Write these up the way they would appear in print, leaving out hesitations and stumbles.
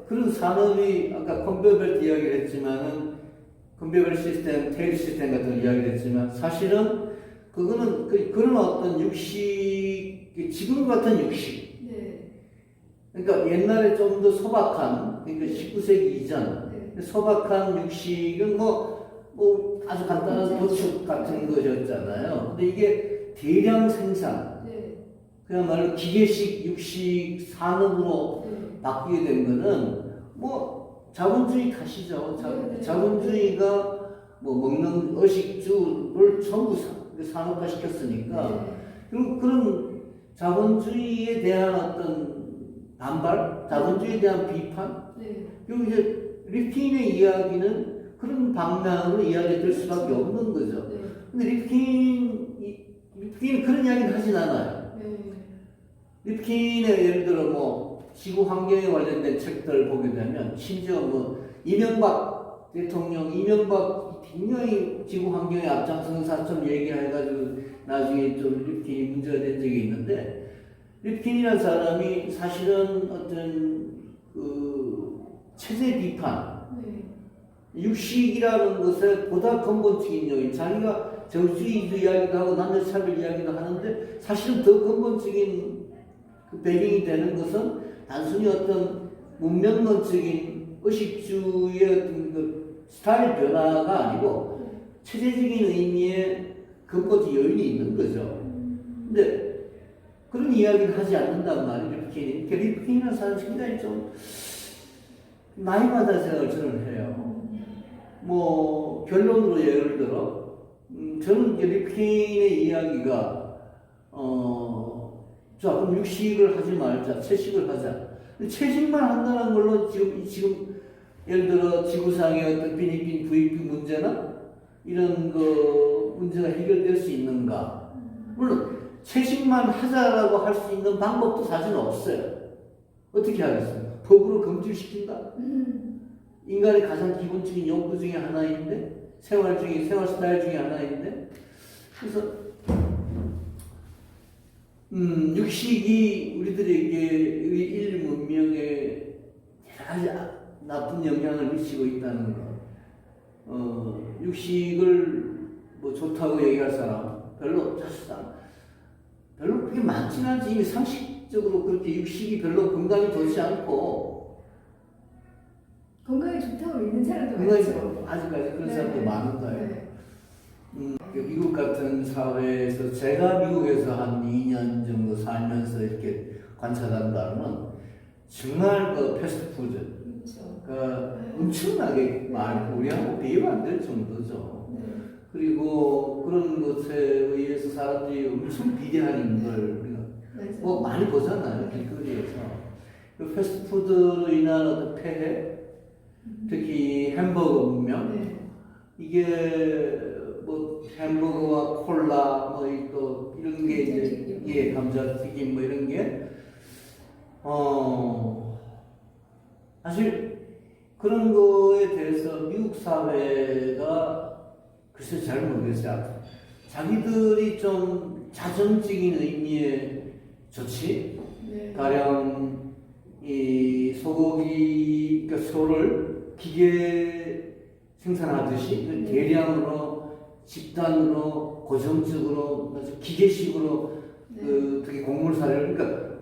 그런 산업이 아까 컨베이어벨트 이야기를 했지만은 컨베이어 시스템, 테일 시스템 같은 걸 이야기를 했지만 사실은 그거는 그런 어떤 육식, 지금 같은 육식. 네. 그러니까 옛날에 좀 더 소박한, 그러니까 19세기 이전 네. 소박한 육식은 뭐 아주 간단한 도축 같은 것이었잖아요. 근데 이게 대량 생산, 네. 그야말로 기계식 육식 산업으로 네. 바뀌게 된 거는 뭐 자본주의 탓이죠. 네. 자본주의가 뭐 먹는 의식주를 전부 산업화 시켰으니까 네. 그런 자본주의에 대한 어떤 반발, 자본주의에 대한 비판. 네. 그리고 이제 리프킨의 이야기는 그런 방향으로 이야기될 수밖에 없는 거죠. 네. 근데 리프킨은 그런 이야기는 하진 않아요. 네. 리프킨의 예를 들어 뭐 지구 환경에 관련된 책들을 보게 되면 심지어 뭐 이명박 대통령, 이명박 굉장히 지구 환경에 앞장서는 사람 얘기해가지고 나중에 좀 리프킨이 문제가 된 적이 있는데 리프킨이라는 사람이 사실은 어떤 그 체제 비판, 네. 육식이라는 것에 보다 근본적인 요인, 자기가 정치주의 이야기도 하고 남녀차별 이야기도 하는데 사실은 더 근본적인 그 배경이 되는 것은 단순히 어떤 문명론적인 의식주의 어떤 그 스타일 변화가 아니고 체제적인 의미의 근본적 요인이 있는 거죠. 근데 그런 이야기를 하지 않는단 말이에요, 리프킨이. 리프킨이라는 사람이 굉장히 좀 나이마다 생각을 저는 해요. 뭐 결론으로 예를 들어 저는 리프킨의 이야기가 자 그럼 육식을 하지 말자, 채식을 하자. 채식만 한다는 걸로 지금 예를 들어 지구상의 어떤 필리핀 VP 문제나 이런 그 문제가 해결될 수 있는가? 물론 채식만 하자라고 할 수 있는 방법도 사실은 없어요. 어떻게 하겠어요? 법으로 금지시킨다? 인간의 가장 기본적인 욕구 중에 하나인데, 생활 스타일 중에 하나인데, 그래서, 육식이 우리들에게 인류 문명에 아주 나쁜 영향을 미치고 있다는 거. 육식을 뭐 좋다고 얘기할 사람, 사실상 별로 그렇게 많지는 않지. 이미 상식적으로 그렇게 육식이 별로 건강에 좋지 않고, 건강에 좋다고 믿는 사람도 건강에 많죠. 아직까지 그런 네. 사람도 많은 거예요. 네. 미국 같은 사회에서 제가 미국에서 한 2년 정도 살면서 이렇게 관찰한다면 정말 그 패스트푸드, 그렇죠. 그 엄청나게 많고 우리하고 비교가 안 될 정도죠. 네. 그리고 그런 것에 의해서 사람들이 엄청 비대하는 걸 우리가 맞아요. 뭐 많이 보잖아요, 길거리에서. 그 패스트푸드로 인한 어떤 폐해, 특히 햄버거 문명, 네. 이게 뭐 햄버거와 콜라 또 이런 게 이제 감자튀김 뭐 이런 게 사실 그런 거에 대해서 미국 사회가 글쎄 잘 모르겠어요. 자기들이 좀 자정적인 의미의 조치, 네. 가령 이 소고기, 그러니까 소를 기계 생산하듯이 네. 대량으로 집단으로 고정적으로 기계식으로 네. 특히 곡물 사료를 그러니까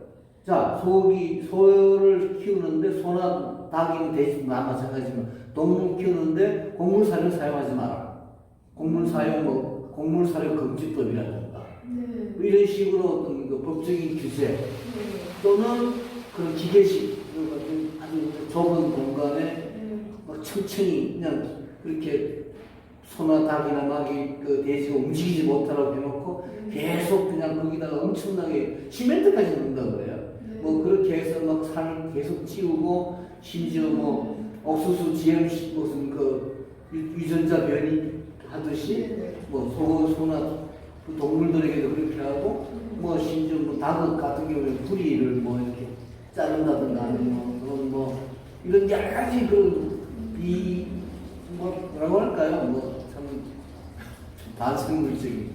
자 소를 키우는데 소나 닭이면 돼지 마찬가지지만 동물 키우는데 곡물 사료 사용하지 마라. 곡물 사료 금지법이라든가 네. 이런 식으로 어떤 그 법적인 규제 네. 또는 그런 기계식 아주 좁은 공간에 네. 막 천천히 그냥 그렇게 소나 닭이나 막이 그 돼지가 움직이지 못하라고 해놓고 계속 그냥 거기다가 엄청나게 시멘트까지 넣는다고 그래요. 네. 뭐 그렇게 해서 막 산을 계속 찌우고 심지어 뭐 옥수수 GM 무슨 그 유전자 변이 하듯이 네. 뭐 소나 그 동물들에게도 그렇게 하고 뭐 심지어 뭐 닭 같은 경우에 부리를 뭐 이렇게 자른다든가 아니면 그런 뭐 이런 여러 가지 뭐라고 할까요? 뭐 참 반생물적인,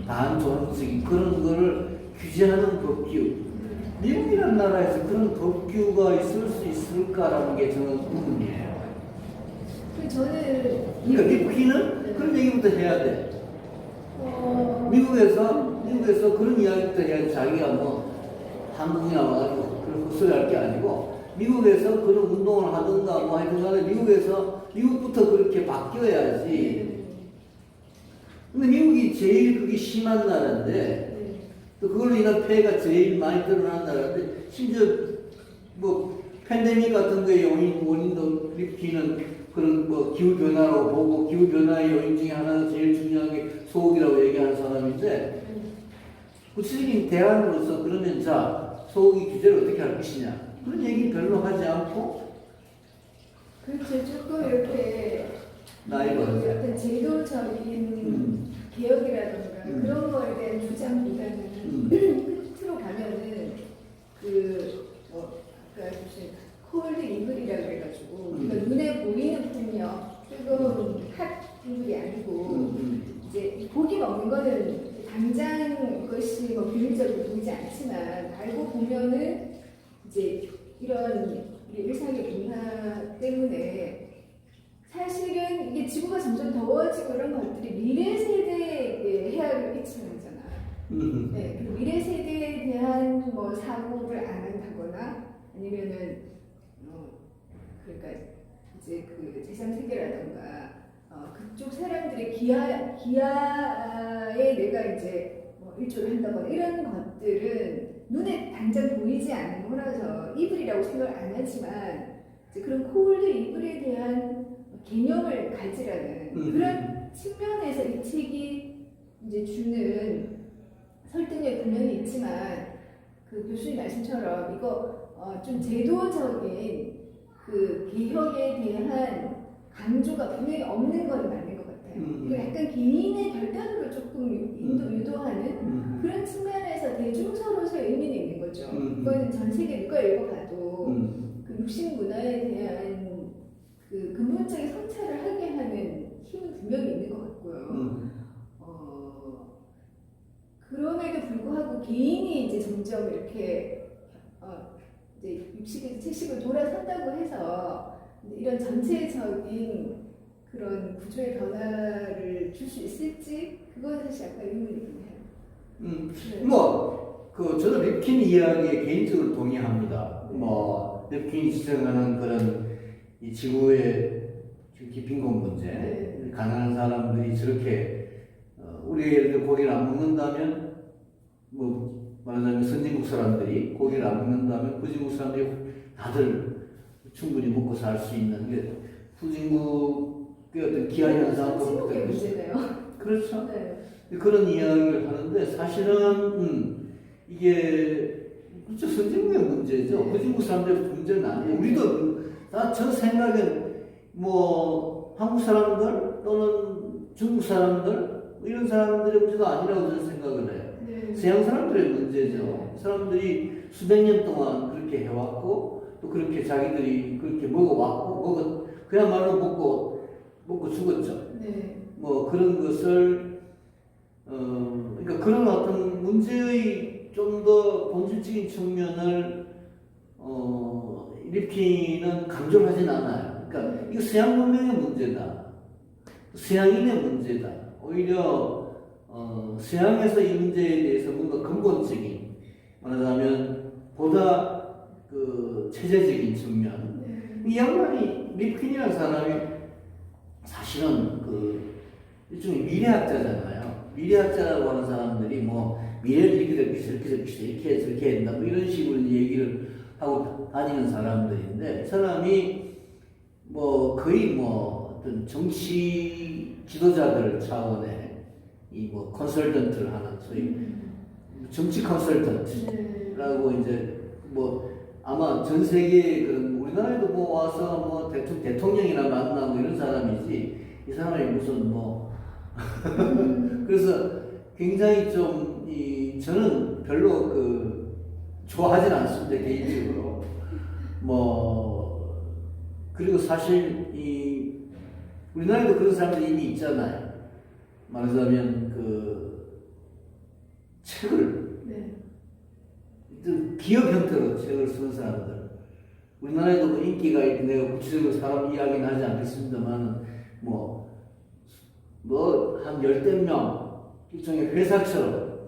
반조항적인 그런 거를 규제하는 법규. 미국이라는 나라에서 그런 법규가 있을 수 있을까라는 게 저는 의문이에요. 저는 그러니까 립킨은 그런 얘기부터 해야 돼. 미국에서 그런 이야기부터 해야지 자기가 뭐 한국에 와가지고 그런 헛소리 할 게 아니고 미국에서 그런 운동을 하든가 뭐 하여튼 간에 미국부터 그렇게 바뀌어야지. 근데 미국이 제일 그게 심한 나라인데 또 그걸로 인한 폐해가 제일 많이 드러난 나라인데 심지어 뭐 팬데믹 같은 거의 원인도 립킨은 그런 뭐 기후 변화로 보고 기후 변화의 요인 중에 하나가 제일 중요한 게 소고기라고 얘기하는 사람인데 구체적인 대안으로서 그러면 자 소고기 규제를 어떻게 할 것이냐 그런 얘기 별로 하지 않고 그렇죠. 조금 이렇게 나이버스 약간 제도적인 개혁이라든가 그런 거에 대한 주장보다는 끝으로 가면은 아까 무슨 콜드 이글이라고 그래가지고 우리가 눈에 보이는 풍력 뜨거운 핫 이글이 아니고 이제 고기 먹는 거는 당장 이것이 뭐 비밀적으로 보이지 않지만 알고 보면은 이제 이런 우리 일상의 변화 때문에 사실은 이게 지구가 점점 더워지고 이런 것들이 미래 세대에 해악을 끼치는 거잖아. 네, 그 미래 세대에 대한 뭐 사고를 안 한다거나 아니면은 그러니까 이제 그 제3세계라든가 그쪽 사람들의 기아에 내가 이제 뭐 일조를 한다거나 이런 것들은 눈에 당장 보이지 않는 거라서 이불이라고 생각을 안 하지만 이제 그런 콜드 이불에 대한 개념을 가지라는 그런 측면에서 이 책이 이제 주는 설득력 분명히 있지만 그 교수님 말씀처럼 이거 좀 제도적인 그 개혁에 대한 강조가 분명히 없는 건 맞는 것 같아요. 그 약간 개인의 결단으로 조금 유도하는 그런 측면에서 대중서로서의 의미는 있는 거죠. 그건 전 세계 누가 읽어봐도 그 육신 문화에 대한 그 근본적인 성찰을 하게 하는 힘은 분명히 있는 것 같고요. 그럼에도 불구하고 개인이 이제 점점 이렇게 이제 60에서 70을 돌아선다고 해서 이런 전체적인 그런 구조의 변화를 줄 수 있을지 그건 사실 약간 의문이긴 해요. 저는 립킨 이야기에 개인적으로 동의합니다. 립킨이 지적하는 그런 이 지구의 기貧困 문제, 가난한 사람들이 저렇게 우리 예를 들어 고기를 안 먹는다면 말하자면 선진국 사람들이 고기를 안 먹는다면 후진국 사람들이 다들 충분히 먹고 살 수 있는 게 후진국의 어떤 기아 현상도 선진국의 문제네요. 그렇죠. 네. 그런 이야기를 하는데 사실은 이게 그렇죠. 선진국의 문제죠. 후진국 사람들의 문제는 아니에요. 우리도 저 생각엔 한국 사람들 또는 중국 사람들 이런 사람들의 문제도 아니라고 저는 생각을 해요. 서양 사람들의 문제죠. 사람들이 수백 년 동안 그렇게 해왔고 또 그렇게 자기들이 그렇게 먹어왔고 그야말로 먹고 죽었죠. 그런 것을 그러니까 그런 어떤 문제의 좀 더 본질적인 측면을 립킨은 강조를 하진 않아요. 그러니까 이거 서양 문명의 문제다. 서양인의 문제다. 오히려 서양에서 이 문제에 대해서 뭔가 근본적인 말하자면 보다 그 체제적인 측면 이 양반이 립킨이라는 사람이 사실은 그 일종의 미래학자잖아요. 미래학자라고 하는 사람들이 미래를 이렇게 될 것이다 이렇게 될 것이다 이렇게 해서 이렇게 해야 된다 이런 식으로 얘기를 하고 다니는 사람들인데 사람이 거의 어떤 정치 지도자들 차원의 컨설턴트를 하는 소위 정치 컨설턴트라고 이제 아마 전 세계 우리나라에도 와서 대통령이나 만나고 이런 사람이지 이 사람이 무슨 그래서 굉장히 좀 저는 별로 좋아하진 않습니다 개인적으로 그리고 사실 우리나라에도 그런 사람들이 이미 있잖아요. 말하자면 책을 기업 형태로 책을 쓴 사람들. 우리나라에도 뭐 인기가 있고 내가 구체적으로 사람 이야기는 하지 않겠습니다만 한 열댓 명 일종의 회사처럼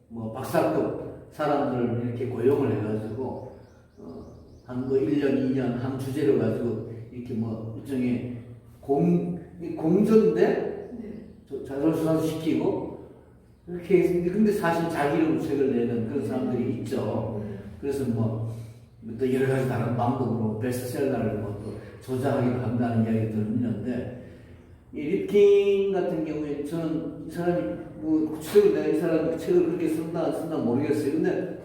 뭐 박사급 사람들을 이렇게 고용을 해가지고 한 1년, 2년 한 주제를 가지고 이렇게 뭐 일종의 공전대 자료수사도 시키고 이렇게 했는데 근데 사실 자기 이름으로 책을 내는 그런 사람들이 있죠. 그래서 또 여러 가지 다른 방법으로 베스트셀러를 또 조작하기도 한다는 이야기 들었는데 이 립킨 같은 경우에 저는 이 사람이 구체적으로 내가 이 사람이 책을 그렇게 쓴다 안 쓴다 모르겠어요. 근데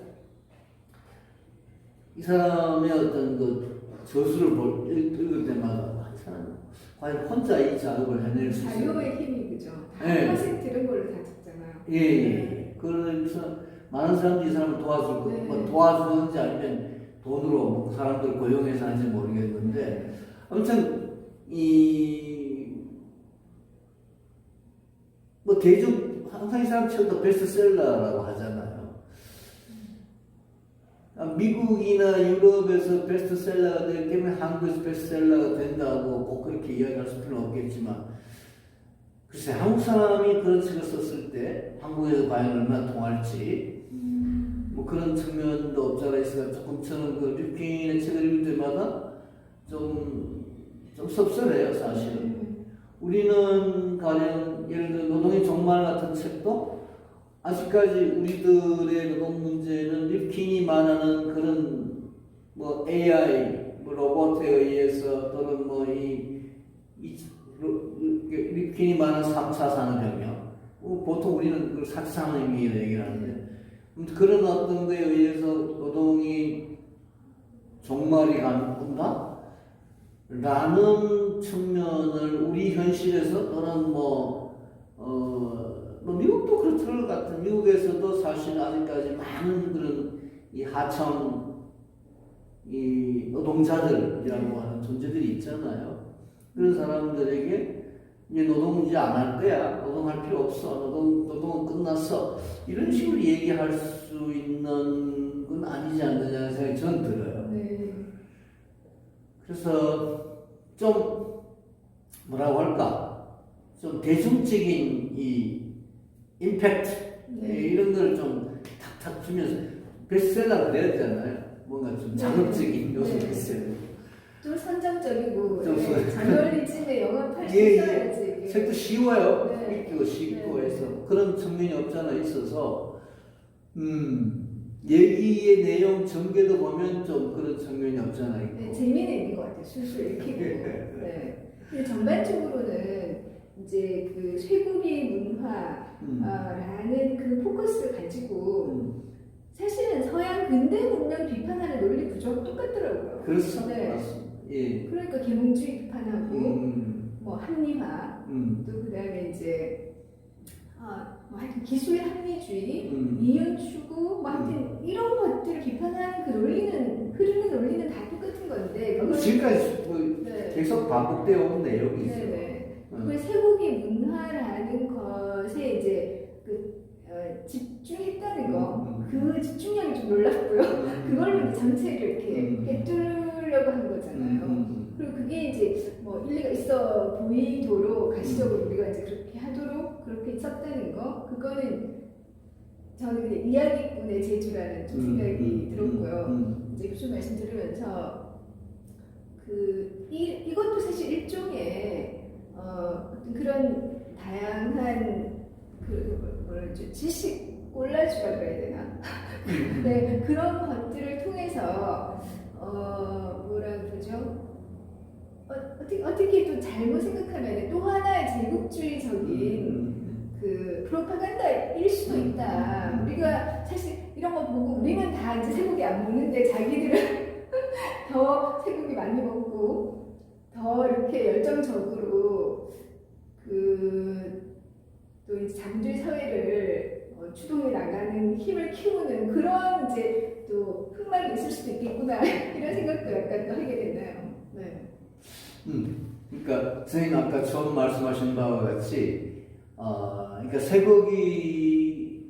이 사람의 어떤 저술을 읽을 때마다 이 사람 과연 혼자 이 작업을 해낼 수 있어요. 자료의 힘이 그죠. 다 네. 퍼센트는 걸로 다 적잖아요. 예. 그래서 많은 사람들이 이 사람을 도와줄 거, 네. 도와주는지 아니면 돈으로 사람들 고용해서 하는지 모르겠는데 아무튼 대중 항상 이 사람 책도 베스트셀러라고 하잖아요. 미국이나 유럽에서 베스트셀러가 되기 때문에 한국에서 베스트셀러가 된다고 꼭 그렇게 이야기할 수는 없겠지만 글쎄 한국 사람이 그런 책을 썼을 때 한국에서 과연 얼마나 통할지 그런 측면도 없잖아 있어서 조금 저는 그 립킨의 책을 읽을 때마다 좀 섭섭해요 사실은. 우리는 가령 예를 들어 노동의 종말 같은 책도 아직까지 우리들의 노동 문제는 립킨이 말하는 그런 AI 로봇에 의해서 또는 립킨이 말하는 3차 산업혁명 보통 우리는 그걸 4차 산업혁명이라고 얘기를 하는데 그런 어떤 거에 의해서 노동이 종말이 간다? 라는 측면을 우리 현실에서 또는 미국도 그럴 것 같은 미국에서도 사실 아직까지 많은 그런 이 하청 이 노동자들이라고 하는 존재들이 있잖아요. 그런 사람들에게 이제 노동 이제 안 할 거야. 노동할 필요 없어. 노동은 끝났어. 이런 식으로 얘기할 수 있는 건 아니지 않느냐는 생각이 저는 들어요. 네. 그래서 좀 뭐라고 할까? 좀 대중적인 이 임팩트 이런 걸 좀 탁탁 주면서 베스트셀러가 돼야 되잖아요. 뭔가 좀 자극적인 요소가 있어요. 좀 선정적이고 좀 저널리즘에 영합할 수 예, 있어야지. 책도 쉬워요. 네. 읽기도 쉽고 네. 해서 그런 측면이 없잖아 있어서 얘기의 내용 전개도 보면 좀 그런 측면이 없잖아 있고. 네, 재미는 있는 것 같아요. 술술 읽히고. 네. 근데 전반적으로는 이제 그 쇠고기 문화라는 그 포커스를 가지고 사실은 서양 근대 문명 비판하는 논리 구조하고 똑같더라고요. 그렇습니다. 네. 맞습니다. 예. 그러니까 계몽주의 비판하고 합리화 또 그다음에 이제 하여튼 기술 합리주의, 이윤 추구, 하여튼 이런 것들을 비판하는 그 논리는 흐르는 논리는 다 똑같은 건데 지금까지 네. 계속 반복되어 온 내용이 있어요. 네네. 그 쇠고기 문화라는 것에 이제 집중했다는 거, 그 집중력이 좀 놀랍고요. 그걸로 전체를 이렇게 꿰뚫으려고 한 거잖아요. 그리고 그게 이제 일리가 있어 보이도록 가시적으로 우리가 이제 그렇게 하도록 그렇게 썼다는 거, 그거는 저는 그냥 이야기꾼의 재주라는 좀 생각이 들었고요. 이제 교수 말씀 들으면서 이것도 사실 일종의 어떤 그런 다양한 지식 콜라주라 그래야 되나? 네, 그런 것들을 통해서 뭐라 그러죠? 어떻게 또 잘못 생각하면 또 하나의 제국주의적인 그 프로파간다일 수도 있다. 우리가 사실 이런 거 보고 우리는 다 이제 쇠고기 안 먹는데 자기들은 더 쇠고기 많이 먹고 더 이렇게 열정적으로 또 이제 자본주의 사회를 추동해 나가는 힘을 키우는 그런 이제 또 흑막이 있을 수도 있겠구나 이런 생각도 약간 또 하게 되나요? 네. 그러니까 선생님 아까 처음 말씀하신 바와 같이 그러니까 쇠고기의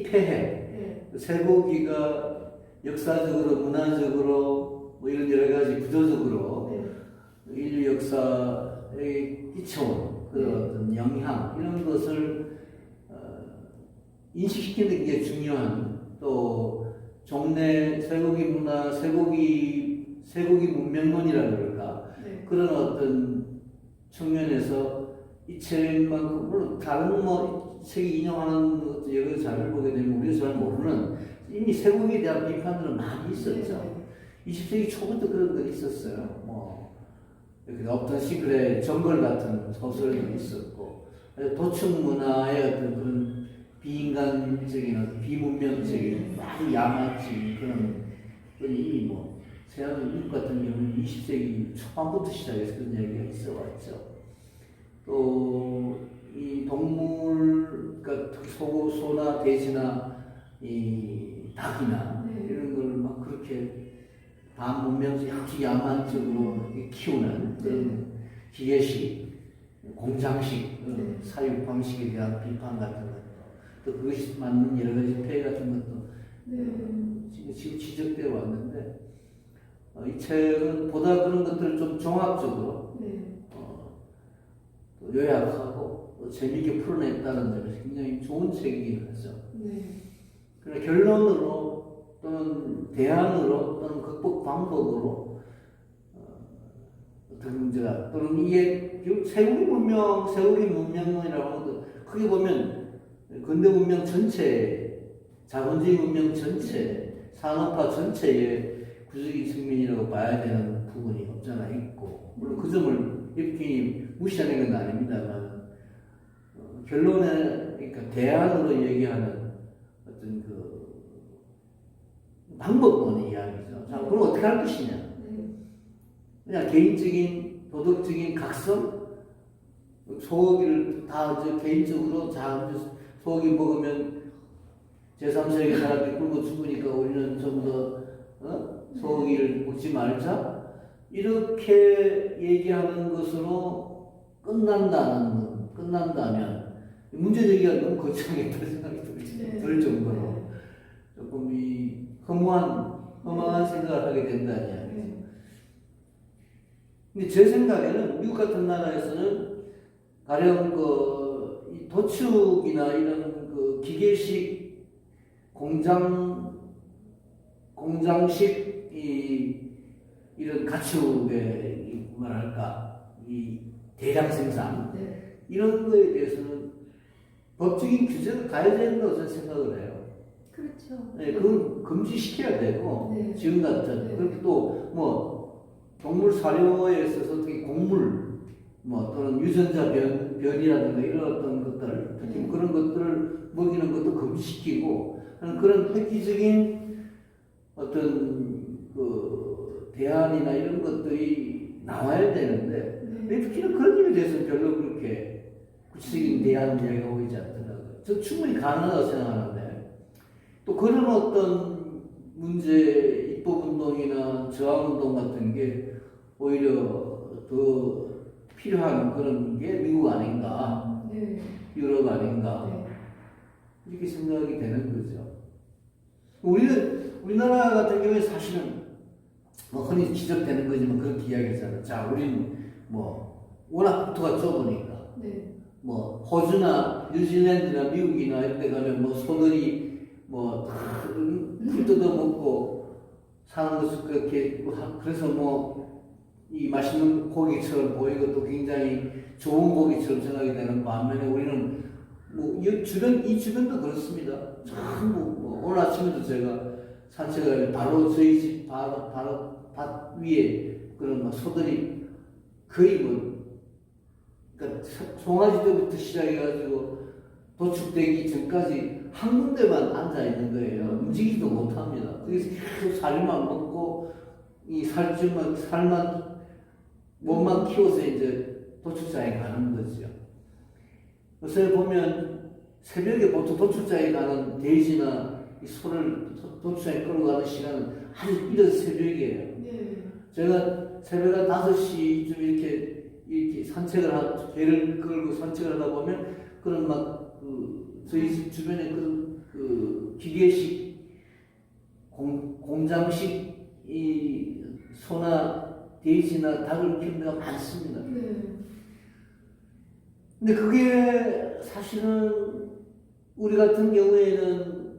폐해, 쇠고기가 역사적으로, 문화적으로, 뭐 이런 여러 가지 구조적으로 네. 인류 역사에 끼쳐온 그런 어떤 영향, 이런 것을 인식시키는 게 중요한, 또 종래 쇠고기 문화, 쇠고기 문명론이라 그럴까, 네. 그런 어떤 측면에서 이 책만큼, 물론 다른 뭐 책이 인용하는 것도 여러 자료를 보게 되면 우리가 잘 모르는 이미 쇠고기에 대한 비판들은 많이 있었죠. 20세기 초부터 그런 거 있었어요. 뭐 이렇게 없던 시그레 정글 같은 소설도 있었고, 도축 문화의 어떤 그런 비인간적인, 비문명적인, 많이 야만적인 그런 이미 뭐 세아도 미국 같은 경우는 20세기 초반부터 시작해서 그런 얘기가 있어 왔죠. 또 이 동물, 그러니까 소나 돼지나 이 닭이나 이런 걸 막 그렇게 반문명적, 아주 야만적으로 키우는 그런 기계식, 공장식 사육 방식에 대한 비판 같은 것도, 또 그것이 맞는 여러 가지 폐해 같은 것도 지금 지적되어 왔는데, 이 책은 보다 그런 것들을 좀 종합적으로 또 요약하고 또 재미있게 풀어냈다는 점에서 굉장히 좋은 책이긴 하죠. 그러나 결론으로 또는 대안으로 또는 극복 방법으로 어떤 문제가, 또는 이게 쇠고기 문명론이라고 하는 것도 크게 보면 근대 문명 전체, 자본주의 문명 전체, 산업화 전체의 구조적인 측면이라고 봐야 되는 부분이 없잖아 있고, 물론 그 점을 이렇게 무시하는 건 아닙니다만, 결론에, 그러니까 대안으로 얘기하는 어떤 그 방법론의 이야기죠. 자, 그럼 어떻게 할 것이냐? 그냥 개인적인 도덕적인 각성, 소고기를 다 개인적으로 소고기 먹으면 제3세계 사람들이 굶어 죽으니까 우리는 전부 다 소고기를 먹지 말자, 이렇게 얘기하는 것으로 끝난다면 문제 제기가 너무 거창했다는 생각이 들 정도로 조금 이 허망한 생각을 하게 된다는 이야기죠. 근데 제 생각에는 미국 같은 나라에서는 가령 이 도축이나 이런 그 기계식 공장식 이런 가축의 뭐랄까 이 대량 생산 이런 거에 대해서는 법적인 규제가 가야 된다고 저는 생각을 해요. 그렇죠. 네, 그건 금지시켜야 되고, 지금 같은 그렇게 또 뭐 동물 사료에 있어서 특히 곡물 뭐 또는 유전자 변이라든가 이런 어떤 것들, 특히 그런 것들을 먹이는 것도 금지시키고 그런 획기적인 어떤 그 대안이나 이런 것들이 나와야 되는데 특히나 그런 점에 대해서는 별로 그렇게 구체적인 대안 이야기가 오지 않더라고요. 저 충분히 가능하다고 생각하는데, 또 그런 어떤 문제, 입법운동이나 저항운동 같은 게 오히려 더 필요한 그런 게 미국 아닌가, 유럽 아닌가, 이렇게 생각이 되는 거죠. 우리나라 같은 경우에 사실은 뭐 흔히 지적되는 거지만 그렇게 이야기하잖아요. 자, 우리는 뭐 워낙 국토가 좁으니까 뭐 호주나 뉴질랜드나 미국이나 이런 데 가면 뭐 소들이 뭐 풀 뜯어먹고 사는 것을 그렇게, 그래서 뭐 이 맛있는 고기처럼 보이고 또 굉장히 좋은 고기처럼 생각이 되는 반면에 우리는 뭐 이 주변도 그렇습니다. 전부 뭐 오늘 아침에도 제가 산책을 바로 저희 집 바로 밭 위에 그런 막 소들이 거의 그러니까 송아지 때부터 시작해가지고 도축되기 전까지 한 군데만 앉아 있는 거예요. 움직이지도 못합니다. 그래서 계속 살만 먹고 이 살만 몸만 키워서 이제 도축장에 가는 거죠. 요새 보면 새벽에 보통 도축장에 가는 돼지나 이 소를 도축장에 끌고 가는 시간은 아주 이른 새벽이에요. 제가 새벽 한 5시쯤 이렇게 배를 끌고 산책을 하다 보면 그런 저희 집 주변에 그 기계식 공장식 이 소나 돼지나 닭을 키우는 데가 많습니다. 근데 그게 사실은 우리 같은 경우에는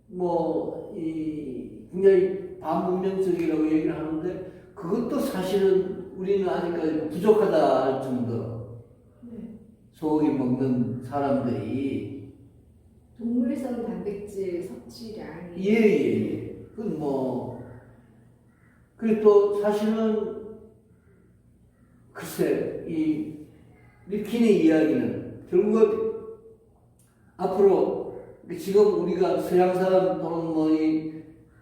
뭐 이 굉장히 반문명적이라고 얘기를 하는데 그것도 사실은 우리는 아직까지 부족하다 할 정도로 소고기 먹는 사람들이 동물성 단백질 섭취량이 예예 그건 뭐 그리고 또 사실은 글쎄 이 립킨의 이야기는 결국은 앞으로 지금 우리가 서양 사람 또는 뭐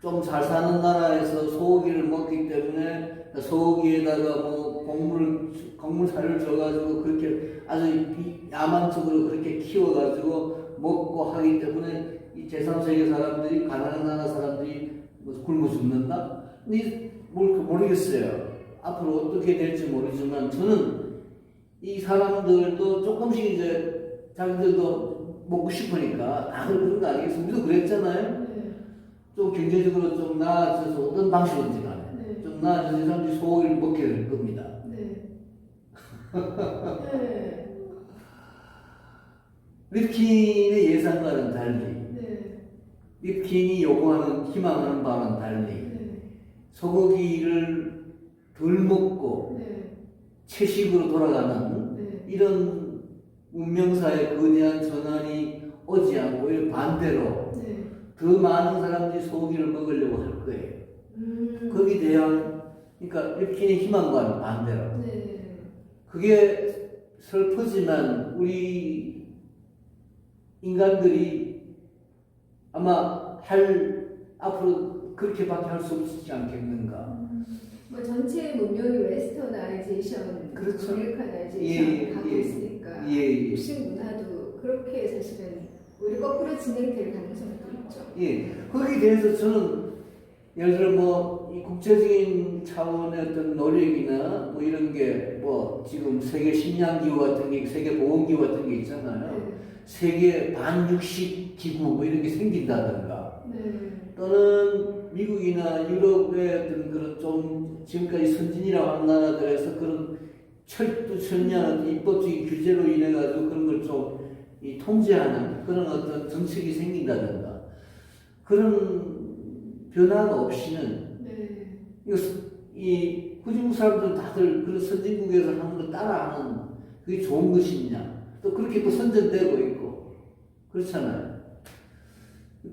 좀 잘 사는 나라에서 소고기를 먹기 때문에 소고기에다가 뭐 곡물 살을 줘가지고 그렇게 아주 야만적으로 그렇게 키워가지고 먹고 하기 때문에 이 제3세계 사람들이 가난한 나라 사람들이 뭐 굶어 죽는다? 근데 모르겠어요. 앞으로 어떻게 될지 모르지만 저는 이 사람들도 조금씩 이제 자기들도 먹고 싶으니까 다 그런 거 아니겠어요? 우리도 그랬잖아요. 좀 경제적으로 좀 나아져서 어떤 방식인지 간에 좀 나아져서 사람들이 소고기를 먹게 될 겁니다. 립킨의 예상과는 달리 립킨이 요구하는 희망하는 바와는 달리 소고기를 덜 먹고 채식으로 돌아가는 이런 문명사의 거대한 전환이 오지 않고 오히려 반대로 더 많은 사람들이 소고기를 먹으려고 할 거예요. 거기에 대한 그러니까 립킨의 희망과는 반대로 그게 슬프지만 우리 인간들이 아마 앞으로 그렇게밖에 할 수 없지 않겠는가. 뭐 전체 문명이 웨스터나이제이션, 그렇죠. 아메리카나이제이션 가고 있으니까 육식 문화도 그렇게 사실은 우리 거꾸로 진행될 가능성도 있죠. 거기에 대해서 저는 예를 들어 뭐 이 국제적인 차원의 어떤 노력이나 뭐 이런 게 뭐 지금 세계 식량 기구 같은 게 세계 보건 기구 같은 게 있잖아요. 세계 반육식 기구 뭐 이런 게 생긴다든가. 또는 미국이나 유럽의 어떤 그런 좀 지금까지 선진이라고 하는 나라들에서 그런 철두철미한 입법적인 규제로 인해 가지고 그런 걸 좀 통제하는 그런 어떤 정책이 생긴다든가 그런 변화가 없이는 이 후진국 사람들은 다들 그런 선진국에서 하는 걸 따라하는 그게 좋은 것이냐 또 그렇게 또 선전되고 있고 그렇잖아요.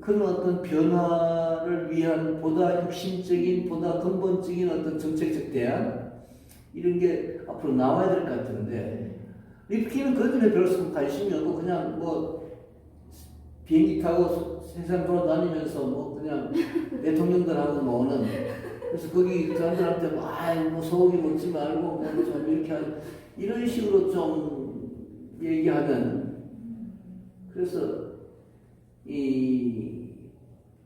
그런 어떤 변화를 위한 보다 핵심적인 보다 근본적인 어떤 정책적 대안 이런 게 앞으로 나와야 될 것 같은데 립킨은 그런 점에 별로 관심이 없고 그냥 뭐 비행기 타고 세상 돌아다니면서 뭐 그냥 대통령들하고 노는 그래서 거기 사람들한테 뭐 소고기 먹지 말고 뭐 좀 이렇게 이런 식으로 좀 얘기하는 그래서 이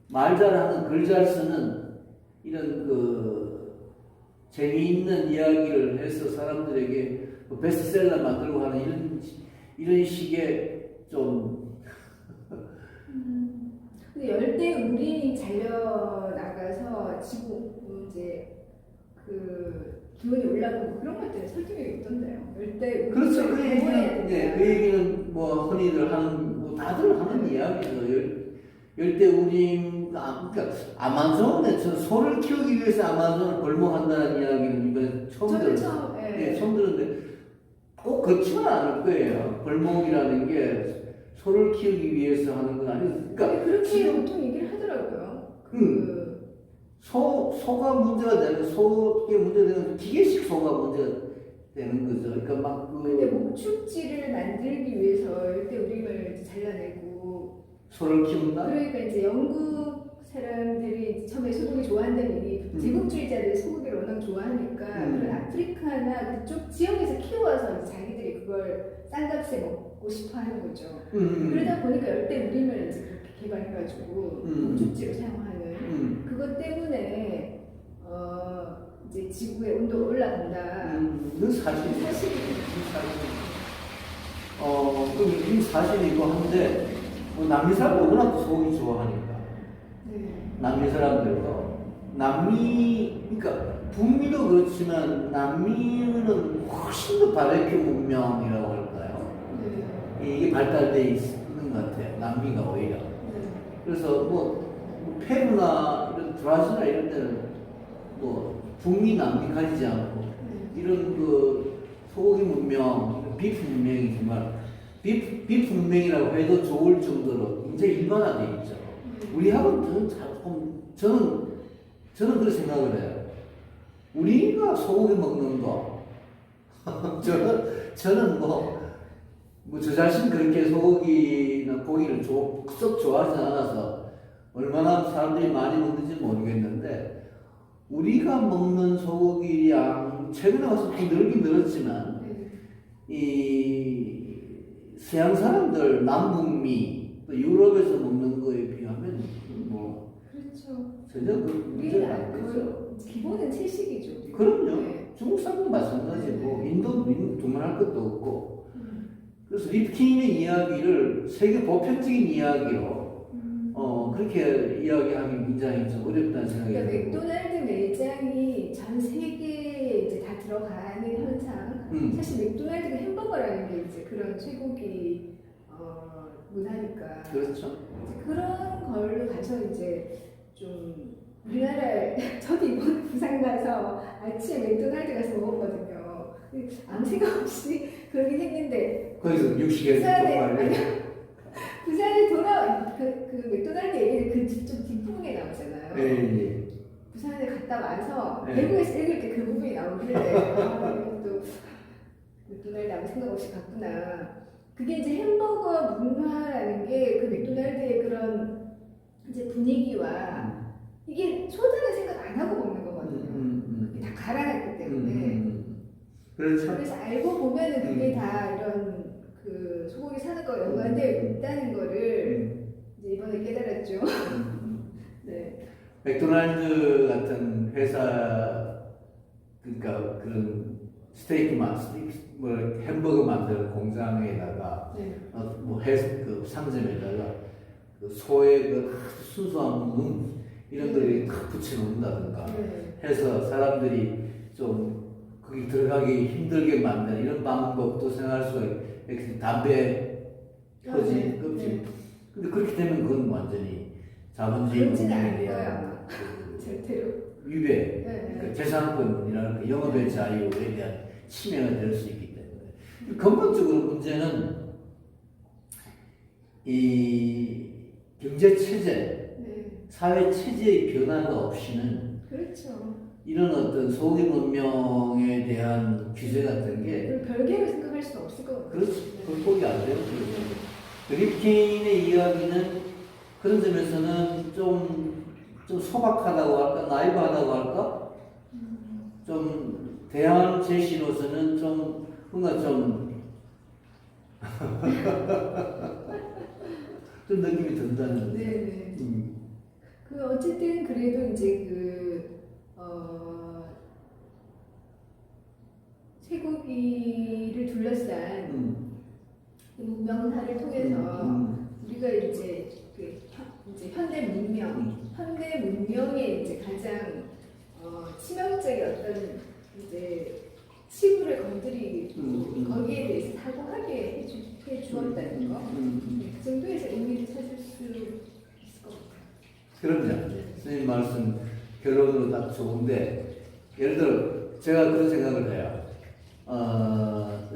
말 잘하는 글 잘 쓰는 이런 그 재미있는 이야기를 해서 사람들에게 베스트셀러 만들고 하는 이런 식의 좀 근데 열대 우림이 잘려 나가서 지구 이제 그 기온이 올라가고 그런 것들은 설득력이 없던데요. 열대 그렇죠. 그 얘기는 뭐 흔히들 하는 뭐 다들 하는 이야기죠. 열대 우림 그러니까 아마존에 저 소를 키우기 위해서 아마존을 벌목한다는 이야기는 이번에 처음 들었어요. 처음 들었는데 꼭 그렇지는 않을 거예요. 벌목이라는 게 소를 키우기 위해서 하는 건 아니고 그러니까 그렇게 보통 얘기를 하더라고요. 소가 문제가 되는 소게 문제가 되는 기계식 소가 문제가 되는 거죠. 그러니까 막 근데 목축지를 만들기 위해서 열대 우림을 잘라내고 소를 키운다. 그러니까 이제 영국 사람들이 처음에 소고기 좋아한다는 얘기, 제국주의자들이 소고기를 워낙 좋아하니까 그런 아프리카나 그쪽 지역에서 키워서 이제 자기들이 그걸 싼 값에 먹고 싶어 하는 거죠. 그러다 보니까 열대 우림을 이제 그렇게 개발해가지고 목축지로 사용하는 그것 때문에 이제 지구의 온도가 올라간다. 그건 사실이죠. 그럼 사실이고 한데 뭐 남미 사람도 워낙 소고기 좋아하니까 남미 사람들도 남미, 그러니까 북미도 그렇지만 남미는 훨씬 더 바베큐 문명이라고 할까요? 이게 발달돼 있는 것 같아요. 남미가 오히려. 그래서 뭐 페루나 이런 브라질이나 이런 데는 뭐 북미 남미 가리지 않고 이런 그 소고기 문명, 비프 문명이 정말 비프 문명이라고 해도 좋을 정도로 굉장히 일반화돼 있죠. 우리하고는 저는 그렇게 생각을 해요. 우리가 소고기 먹는 거 저는 저 자신 그렇게 소고기나 고기를 썩 좋아하지 않아서 얼마나 사람들이 많이 먹는지 모르겠는데 우리가 먹는 소고기 양 최근에 와서 좀 늘긴 늘었지만 이 서양 사람들 남북미 또 유럽에서 먹는 거에 비하면 뭐 그렇죠. 전혀 그 문제가 안 되죠. 기본은 채식이죠. 그럼요. 네. 중국 사람도 마찬가지고 인도 두말할 것도 없고 그래서 립킨의 이야기를 세계 보편적인 이야기로 그렇게 이야기하기 굉장히 좀 어렵다는 생각이 그러니까 들고. 맥도날드 매장이 전 세계에 이제 다 들어가는 현상. 사실 맥도날드가 햄버거라는 게 이제 그런 쇠고기 문화니까. 그렇죠. 그런 걸로 가서 이제 좀 우리나라 저도 이번 부산 가서 아침에 맥도날드 가서 먹었거든요. 아무 생각 없이 그러긴 했는데 거기서 육식에서 부산에 그 맥도날드 얘기는 그 좀 뒷부분에 나오잖아요. 네. 부산에 갔다 와서 네. 대구에서 읽을 때 그 부분이 나오길래 또 맥도날드 아무 생각 없이 갔구나. 그게 이제 햄버거 문화라는 게 그 맥도날드의 그런 이제 분위기와 이게 소다는 생각 안 하고 먹는 거거든요. 다 갈아놨기 때문에. 그렇죠. 그래서 알고 보면은 그게 다 이런 그 소고기 사는 거 연관되어 있다는 거를 이제 이번에 깨달았죠. 네. 맥도날드 같은 회사 그러니까 그런 햄버거 만드는 공장에다가 그 상점에다가 그 소의 그 순수한 이런 거를 탁 붙여놓는다든가 해서 사람들이 좀 거기 들어가기 힘들게 만드는 이런 방법도 생각할 수가 있고 담배 껍질 근데 그렇게 되면 그건 완전히 자본주의 문명이야. 절대로. 위배, 그러니까 재산권이라는 그 영업의 자유에 대한 침해가 될 수 있기 때문에 근본적으로 문제는 이 경제 체제, 사회 체제의 변화가 없이는 그렇죠. 이런 어떤 소기 문명에 대한 규제 같은 게 별개로 생각할 수 없을 것 같아요. 그렇지, 극복이 안 돼요. 립킨의 이야기는 그런 점에서는 좀 소박하다고 할까, 나이브하다고 할까, 좀 대한 제시로서는 좀 뭔가 좀 느낌이 든다는. 네. 그 어쨌든 그래도 이제 쇠고기를 둘러싼 이 문명사를 통해서 우리가 이제 이제 현대 문명의 이제 가장 치명적인 어떤 이제 치부를 건드리고 거기에 대해서 사고하게 해 주었다는 거. 그 정도에서 의미를 찾을 수 있을 것 같아요. 그럼요. 선생님 말씀 결론으로 딱 좋은데 예를 들어 제가 그런 생각을 해요.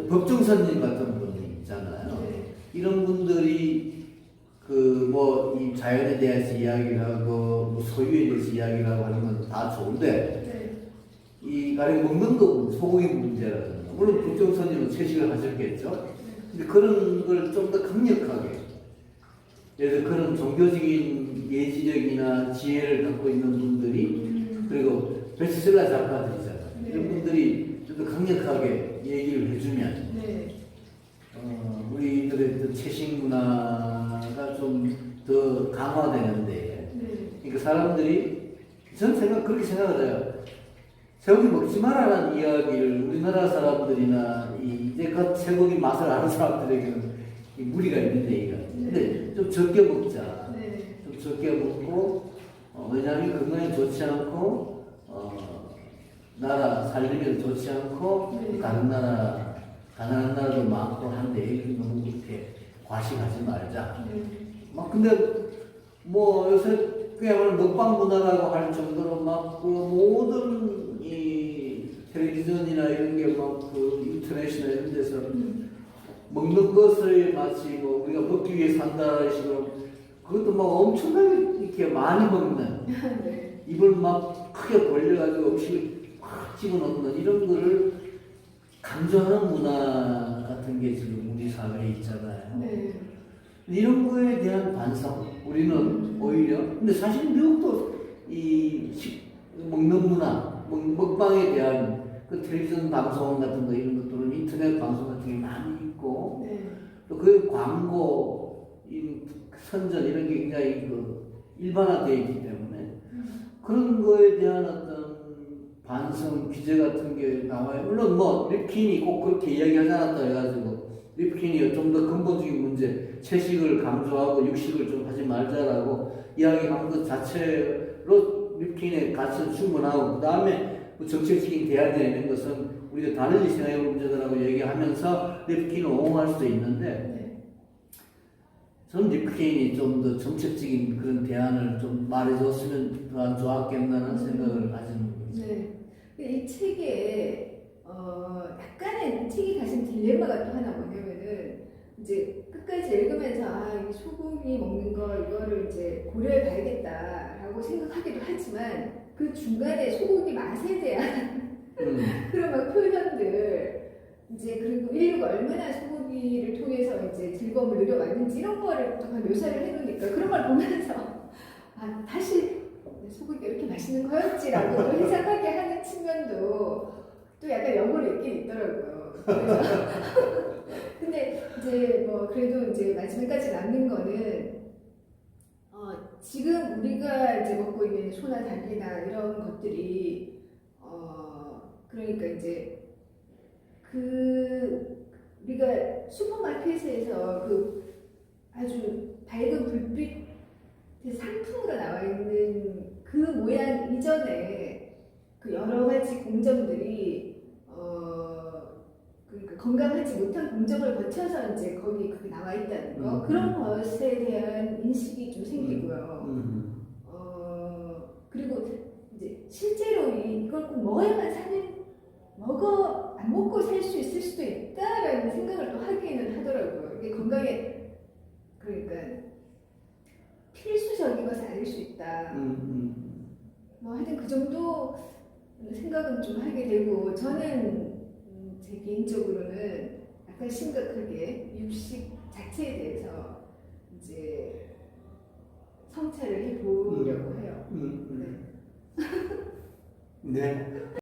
법중선님 같은 분이 있잖아요. 이런 분들이 이 자연에 대해서 이야기를 하고 소유에 대해서 이야기를 하고 하는 건 다 좋은데 이 가령 먹는 거 소고기 문제라든가 물론 법중선님은 채식을 하셨겠죠. 근데 그런 걸 좀 더 강력하게 예를 들어 그런 종교적인 예지력이나 지혜를 갖고 있는 분들이 그리고 베스트셀러 작가들이잖아요. 이런 분들이 좀 더 강력하게 얘기를 해주면 우리들의 채식 문화가 좀 더 강화되는데 그러니까 사람들이 저는 그렇게 생각을 해요. 쇠고기 먹지 말라는 이야기를 우리나라 사람들이나 이제껏 쇠고기 맛을 아는 사람들에게는 무리가 있는데 근데 좀 적게 먹자. 좀 적게 먹고 왜냐하면 건강에 좋지 않고 나라 살림에도 좋지 않고 네. 다른 나라 가난한 나라도 많고 한데 이걸 너무 그렇게 과식하지 말자. 네. 막 근데 뭐 요새 그야말로 먹방 문화라고 할 정도로 막 그 모든 이 텔레비전이나 이런 게 막 그 인터넷이나 이런 데서 먹는 것을 마치 뭐 우리가 먹기 위해 산다 식으로 그것도 막 엄청나게 이렇게 많이 먹는 네. 입을 막 크게 벌려가지고 음식을 확 집어넣는 이런 거를 강조하는 문화 같은 게 지금 우리 사회에 있잖아요. 네. 이런 거에 대한 반성 우리는 오히려 근데 사실 미국도 먹는 문화 먹방에 대한 그 텔레비전 방송 같은 거 이런 것들은 인터넷 방송 같은 게 많이 있고 네. 또 그 광고 선전 이런 게 굉장히 그 일반화되어 있기 때문에 그런 거에 대한 어떤 반성 규제 같은 게 나와요. 물론 뭐 립킨이 꼭 그렇게 이야기하지 않았다 해가지고 립킨이 좀 더 근본적인 문제 채식을 강조하고 육식을 좀 하지 말자라고 이야기한 것 자체로 립킨의 가치는 충분하고 그 다음에 뭐 정책적인 대안이 있는 것은 우리가 다르게 생각해볼 문제다라고 얘기하면서 립킨을 옹호할 수도 있는데 네. 저는 립킨이 좀 더 정책적인 그런 대안을 좀 말해줬으면 더 좋았겠나는 생각을 가지는 거죠. 네. 이 책에 약간의 이 책이 가진 딜레마가 또 하나 뭐냐면은 이제 끝까지 읽으면서 이 소고기 먹는 거 이거를 이제 고려해 봐야겠다라고 생각하기도 하지만 그 중간에 소고기 맛에 대한 그런 막 표현들 이제 그리고 인류가 얼마나 소고기를 통해서 이제 즐거움을 누려왔는지 이런 거를 또 묘사를 해놓으니까 그런 걸 보면서 다시 소고기가 이렇게 맛있는 거였지라고 또 해석하게 하는 측면도 또 약간 역으로 있긴 있더라고요. 그래서 근데 이제 뭐 그래도 이제 마지막까지 남는 거는 지금 우리가 이제 먹고 있는 소나 닭이나 이런 것들이 그러니까 이제 그 우리가 슈퍼마켓에서 그 아주 밝은 불빛 상품으로 나와 있는 그 모양 이전에 그 여러 가지 공정들이 그러니까 건강하지 못한 공정을 거쳐서 이제 거기 그게 나와 있다는 거 그런 것에 대한 인식이 좀 생기고요. 그리고 이제 실제로 이걸 꼭 먹어야만 안 먹고 살 수 있을 수도 있다라는 생각을 또 하기는 하더라고요. 이게 건강에 그러니까 필수적인 것은 아닐 수 있다. 뭐 하여튼 그 정도 생각은 좀 하게 되고 저는 제 개인적으로는 약간 심각하게 육식 자체에 대해서 이제 성찰을 해보려고 해요. 네.